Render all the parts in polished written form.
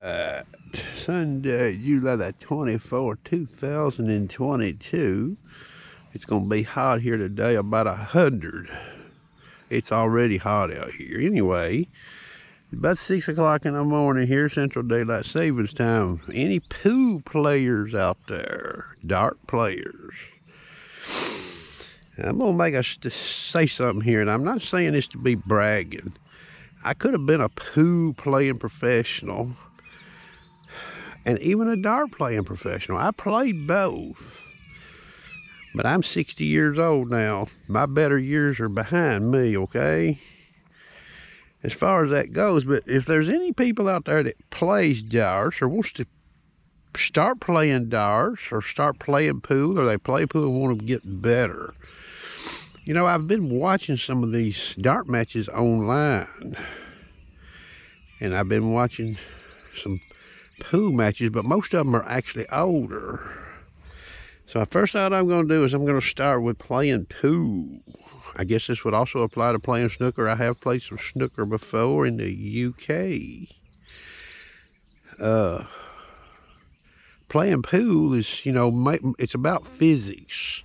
Uh, Sunday, July the 24th, 2022. It's going to be hot here today, about 100. It's already hot out here. Anyway, it's about 6 o'clock in the morning here, Central Daylight Savings Time. Any pool players out there? Dart players? I'm going to make us say something here, and I'm not saying this to be bragging. I could have been a pool playing professional and even a dart playing professional. I played both. But I'm 60 years old now. My better years are behind me, okay? As far as that goes, but if there's any people out there that plays darts or wants to start playing darts or start playing pool, or they play pool and want to get better. You know, I've been watching some of these dart matches online. And I've been watching some pool matches, but most of them are actually older. So the first thing I'm going to do is I'm going to start with playing pool. I guess this would also apply to playing snooker. I have played some snooker before in the UK. Playing pool is, you know, it's about physics.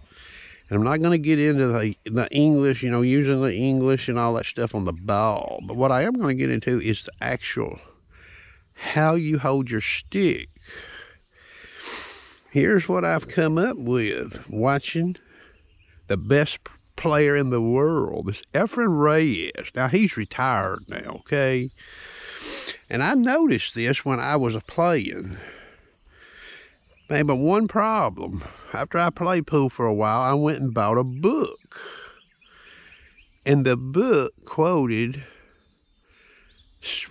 And I'm not going to get into the English, you know, using the English and all that stuff on the ball. But what I am going to get into is the actual how you hold your stick. Here's what I've come up with watching the best player in the world, this Efren Reyes. Now, he's retired now, okay? And I noticed this when I was playing. Man, but one problem. After I played pool for a while, I went and bought a book. And the book quoted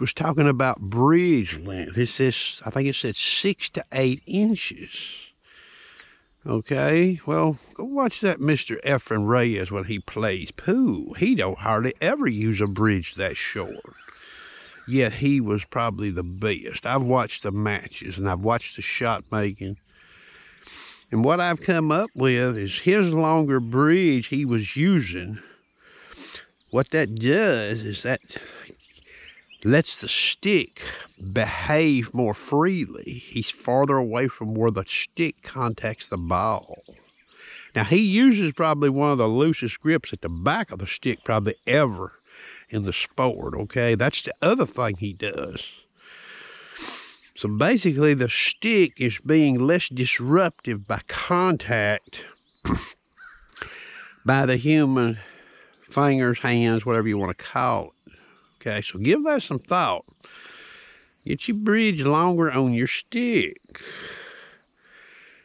was talking about bridge length. It says, I think it said 6 to 8 inches. Okay, well, go watch that Mr. Efren Reyes when he plays pool. He don't hardly ever use a bridge that short. Yet he was probably the best. I've watched the matches and I've watched the shot making. And what I've come up with is his longer bridge he was using. What that does is that lets the stick behave more freely. He's farther away from where the stick contacts the ball. Now, he uses probably one of the loosest grips at the back of the stick probably ever in the sport, okay? That's the other thing he does. So basically, the stick is being less disruptive by contact by the human fingers, hands, whatever you want to call it. Okay, so give that some thought. Get your bridge longer on your stick.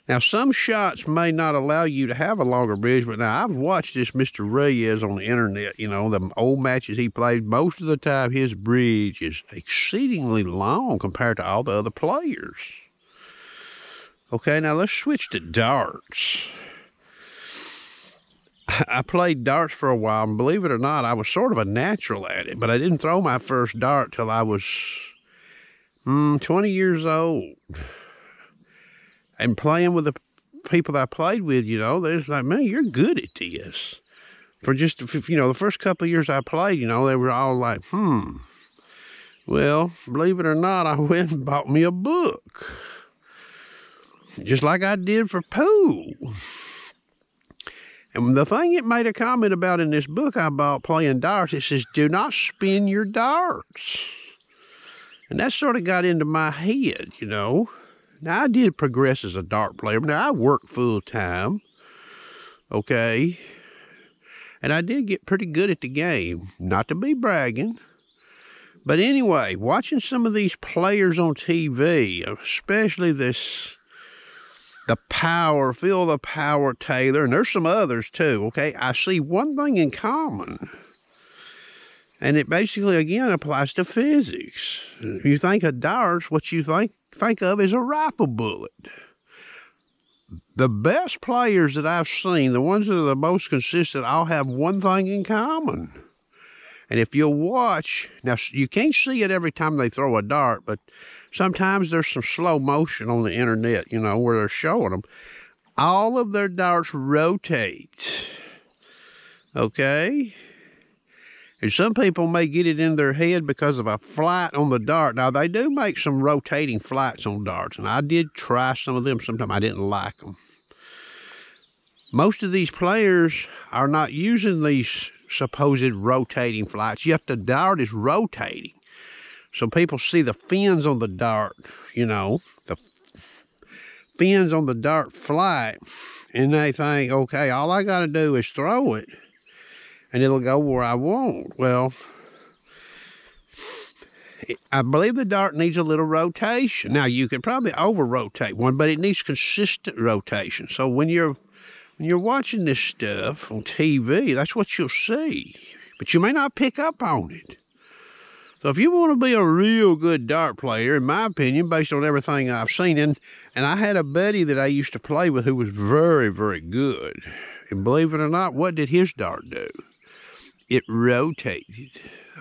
Now, some shots may not allow you to have a longer bridge, but now I've watched this Mr. Reyes on the internet, you know, the old matches he played. Most of the time, his bridge is exceedingly long compared to all the other players. Okay, now let's switch to darts. I played darts for a while, and believe it or not, I was sort of a natural at it, but I didn't throw my first dart till I was 20 years old. And playing with the people I played with, you know, they're just like, man, you're good at this. For just, you know, the first couple of years I played, you know, they were all like, Well, believe it or not, I went and bought me a book. Just like I did for pool. And the thing it made a comment about in this book I bought playing darts, it says, do not spin your darts. And that sort of got into my head, you know. Now, I did progress as a dart player. Now, I worked full time, okay. And I did get pretty good at the game, not to be bragging. But anyway, watching some of these players on TV, especially the Power, Phil the Power Taylor, and there's some others too, okay? I see one thing in common. And it basically, again, applies to physics. If you think of darts, what you think of is a rifle bullet. The best players that I've seen, the ones that are the most consistent, all have one thing in common. And if you'll watch, now you can't see it every time they throw a dart, but sometimes there's some slow motion on the internet, you know, where they're showing them. All of their darts rotate, okay? And some people may get it in their head because of a flight on the dart. Now, they do make some rotating flights on darts, and I did try some of them. Sometimes I didn't like them. Most of these players are not using these supposed rotating flights, yet the dart is rotating. So people see the fins on the dart, you know, the fins on the dart flight, and they think, okay, all I got to do is throw it, and it'll go where I want. Well, I believe the dart needs a little rotation. Now, you can probably over-rotate one, but it needs consistent rotation. So when you're watching this stuff on TV, that's what you'll see. But you may not pick up on it. So if you want to be a real good dart player, in my opinion, based on everything I've seen, and I had a buddy that I used to play with who was very, very good. And believe it or not, what did his dart do? It rotated,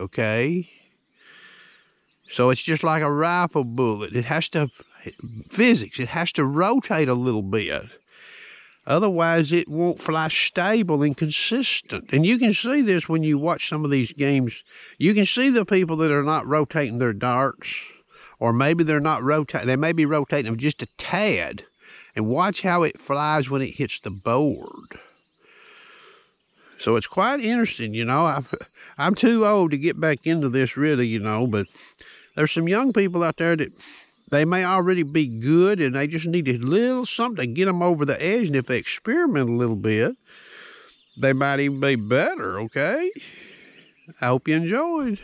okay? So it's just like a rifle bullet. It has to, physics, it has to rotate a little bit. Otherwise, it won't fly stable and consistent. And you can see this when you watch some of these games. You can see the people that are not rotating their darts, or maybe they're not rotating. They may be rotating them just a tad. And watch how it flies when it hits the board. So it's quite interesting, you know. I'm too old to get back into this, really, you know. But there's some young people out there that they may already be good, and they just need a little something to get them over the edge. And if they experiment a little bit, they might even be better, okay? I hope you enjoyed.